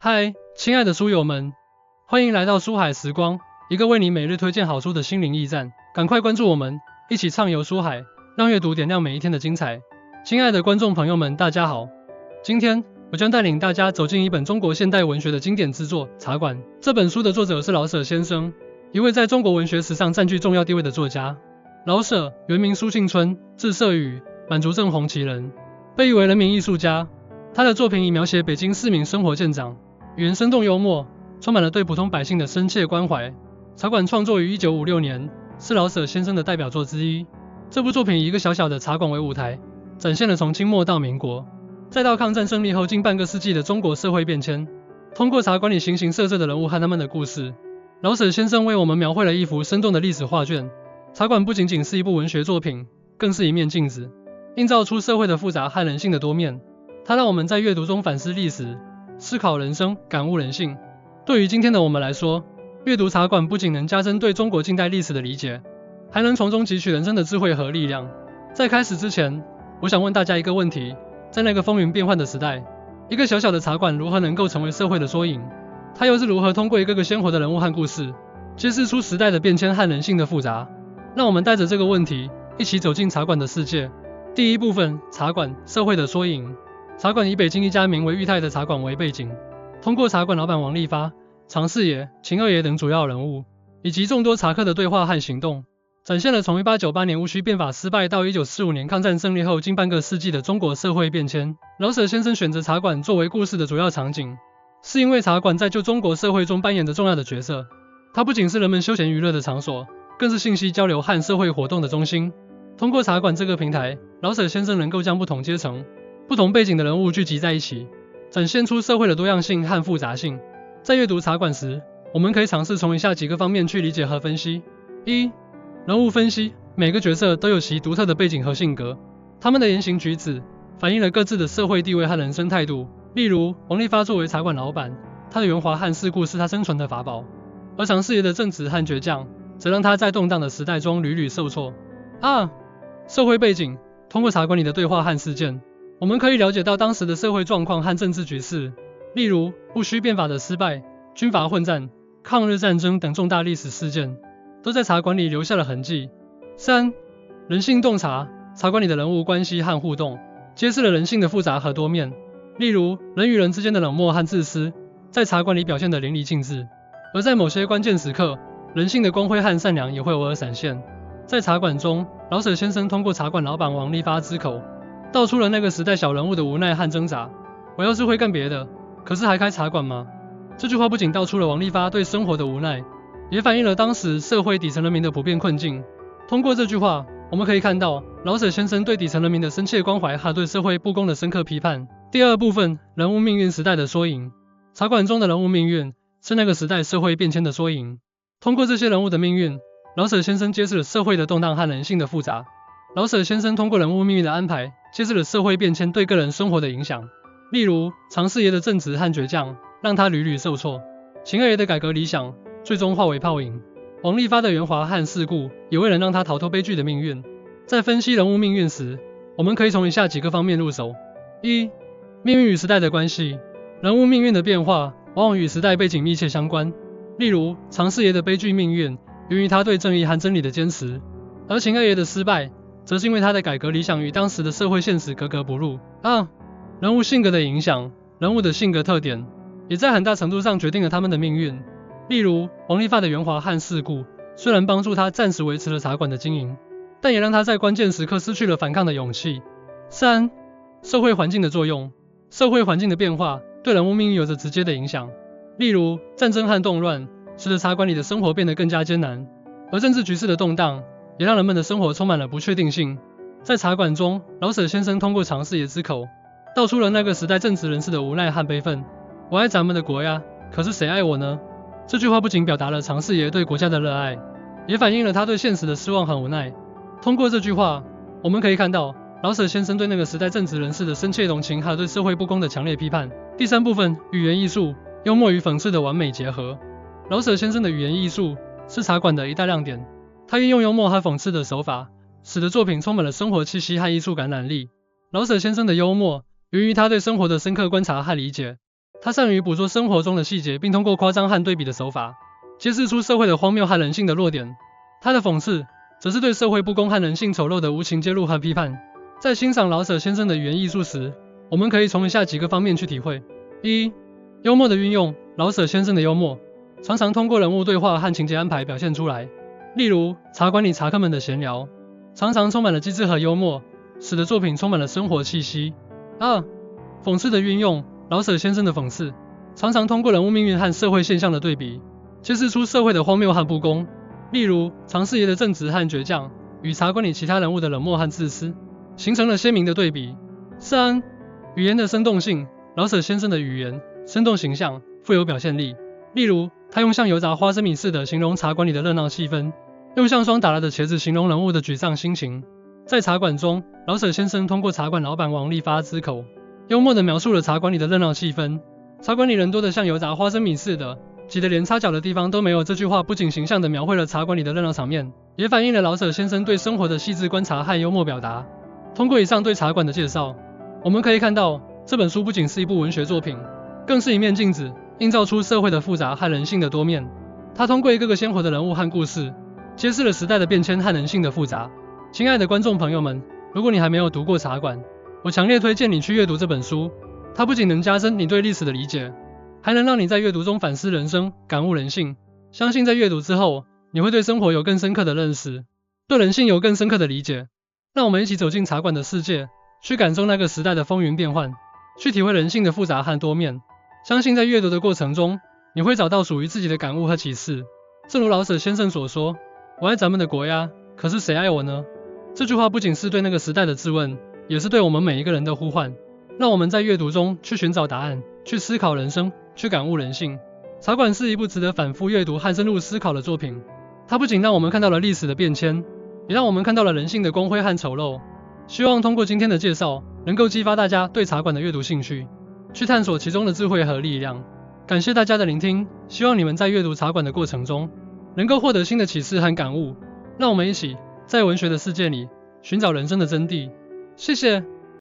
嗨，亲爱的书友们，欢迎来到书海时光，一个为你每日推荐好书的心灵驿站。赶快关注我们，一起畅游书海，让阅读点亮每一天的精彩。亲爱的观众朋友们，大家好，今天我将带领大家走进一本中国现代文学的经典之作《茶馆》。这本书的作者是老舍先生，一位在中国文学史上占据重要地位的作家。老舍原名苏庆春，字舍宇，满族正红旗人，被誉为人民艺术家。他的作品以描写北京市民生活见长，语言生动幽默，充满了对普通百姓的深切关怀。茶馆创作于1956年，是老舍先生的代表作之一。这部作品以一个小小的茶馆为舞台，展现了从清末到民国，再到抗战胜利后近半个世纪的中国社会变迁。通过茶馆里形形色色的人物和他们的故事，老舍先生为我们描绘了一幅生动的历史画卷。茶馆不仅仅是一部文学作品，更是一面镜子，映照出社会的复杂和人性的多面。它让我们在阅读中反思历史，思考人生，感悟人性。对于今天的我们来说，阅读茶馆不仅能加深对中国近代历史的理解，还能从中汲取人生的智慧和力量。在开始之前，我想问大家一个问题：在那个风云变幻的时代，一个小小的茶馆如何能够成为社会的缩影？它又是如何通过一个个鲜活的人物和故事，揭示出时代的变迁和人性的复杂？让我们带着这个问题，一起走进茶馆的世界。第一部分，茶馆，社会的缩影。茶馆以北京一家名为裕泰的茶馆为背景，通过茶馆老板王利发、常四爷、秦二爷等主要人物，以及众多茶客的对话和行动，展现了从1898年戊戌变法失败到1945年抗战胜利后近半个世纪的中国社会变迁。老舍先生选择茶馆作为故事的主要场景，是因为茶馆在旧中国社会中扮演着重要的角色。它不仅是人们休闲娱乐的场所，更是信息交流和社会活动的中心。通过茶馆这个平台，老舍先生能够将不同阶层、不同背景的人物聚集在一起，展现出社会的多样性和复杂性。在阅读茶馆时，我们可以尝试从以下几个方面去理解和分析。1. 人物分析，每个角色都有其独特的背景和性格，他们的言行举止反映了各自的社会地位和人生态度。例如，王利发作为茶馆老板，他的圆滑和世故是他生存的法宝，而常四爷的正直和倔强则让他在动荡的时代中屡屡受挫。2. 社会背景，通过茶馆里的对话和事件，我们可以了解到当时的社会状况和政治局势，例如戊戌变法的失败、军阀混战、抗日战争等重大历史事件，都在茶馆里留下了痕迹。3. 人性洞察，茶馆里的人物关系和互动，揭示了人性的复杂和多面，例如人与人之间的冷漠和自私，在茶馆里表现得淋漓尽致。而在某些关键时刻，人性的光辉和善良也会偶尔闪现。在茶馆中，老舍先生通过茶馆老板王利发之口，道出了那个时代小人物的无奈和挣扎。我要是会干别的，可是还开茶馆吗？这句话不仅道出了王利发对生活的无奈，也反映了当时社会底层人民的普遍困境。通过这句话，我们可以看到老舍先生对底层人民的深切关怀和对社会不公的深刻批判。第二部分，人物命运时代的缩影。茶馆中的人物命运是那个时代社会变迁的缩影。通过这些人物的命运，老舍先生揭示了社会的动荡和人性的复杂。老舍先生通过人物命运的安排，揭示了社会变迁对个人生活的影响。例如，常四爷的正直和倔强让他屡屡受挫，秦二爷的改革理想最终化为泡影，王利发的圆滑和世故也未能让他逃脱悲剧的命运。在分析人物命运时，我们可以从以下几个方面入手。1. 命运与时代的关系。人物命运的变化往往与时代背景密切相关。例如，常四爷的悲剧命运源于他对正义和真理的坚持，而秦二爷的失败则是因为他的改革理想与当时的社会现实格格不入。2. 人物性格的影响。人物的性格特点也在很大程度上决定了他们的命运。例如，王利发的圆滑和世故虽然帮助他暂时维持了茶馆的经营，但也让他在关键时刻失去了反抗的勇气。3. 社会环境的作用。社会环境的变化对人物命运有着直接的影响。例如，战争和动乱使得茶馆里的生活变得更加艰难，而政治局势的动荡也让人们的生活充满了不确定性。在茶馆中，老舍先生通过常四爷之口，道出了那个时代正直人士的无奈和悲愤。我爱咱们的国呀，可是谁爱我呢？这句话不仅表达了常四爷对国家的热爱，也反映了他对现实的失望和无奈。通过这句话，我们可以看到老舍先生对那个时代正直人士的深切同情和对社会不公的强烈批判。第三部分，语言艺术，幽默与讽刺的完美结合。老舍先生的语言艺术是茶馆的一大亮点，他运用幽默和讽刺的手法，使得作品充满了生活气息和艺术感染力。老舍先生的幽默源于他对生活的深刻观察和理解，他善于捕捉生活中的细节，并通过夸张和对比的手法，揭示出社会的荒谬和人性的弱点。他的讽刺，则是对社会不公和人性丑陋的无情揭露和批判。在欣赏老舍先生的语言艺术时，我们可以从以下几个方面去体会：一、幽默的运用。老舍先生的幽默，常常通过人物对话和情节安排表现出来。例如，茶馆里茶客们的闲聊，常常充满了机智和幽默，使得作品充满了生活气息。二、讽刺的运用。老舍先生的讽刺，常常通过人物命运和社会现象的对比，揭示出社会的荒谬和不公。例如，常四爷的正直和倔强，与茶馆里其他人物的冷漠和自私，形成了鲜明的对比。三、语言的生动性。老舍先生的语言生动形象，富有表现力。例如，他用像油炸花生米似的形容茶馆里的热闹气氛，用像霜打了的茄子形容人物的沮丧心情。在茶馆中，老舍先生通过茶馆老板王利发之口，幽默地描述了茶馆里的热闹气氛。茶馆里人多得像油炸花生米似的，挤得连插脚的地方都没有。这句话不仅形象地描绘了茶馆里的热闹场面，也反映了老舍先生对生活的细致观察和幽默表达。通过以上对茶馆的介绍，我们可以看到，这本书不仅是一部文学作品，更是一面镜子，映照出社会的复杂和人性的多面。它通过一个个鲜活的人物和故事，揭示了时代的变迁和人性的复杂。亲爱的观众朋友们，如果你还没有读过茶馆，我强烈推荐你去阅读这本书。它不仅能加深你对历史的理解，还能让你在阅读中反思人生，感悟人性。相信在阅读之后，你会对生活有更深刻的认识，对人性有更深刻的理解。让我们一起走进茶馆的世界，去感受那个时代的风云变幻，去体会人性的复杂和多面。相信在阅读的过程中，你会找到属于自己的感悟和启示。正如老舍先生所说，我爱咱们的国呀，可是谁爱我呢？这句话不仅是对那个时代的质问，也是对我们每一个人的呼唤。让我们在阅读中去寻找答案，去思考人生，去感悟人性。茶馆是一部值得反复阅读和深入思考的作品。它不仅让我们看到了历史的变迁，也让我们看到了人性的光辉和丑陋。希望通过今天的介绍，能够激发大家对茶馆的阅读兴趣，去探索其中的智慧和力量。感谢大家的聆听，希望你们在阅读茶馆的过程中，能够获得新的启示和感悟。让我们一起在文学的世界里寻找人生的真谛。谢谢。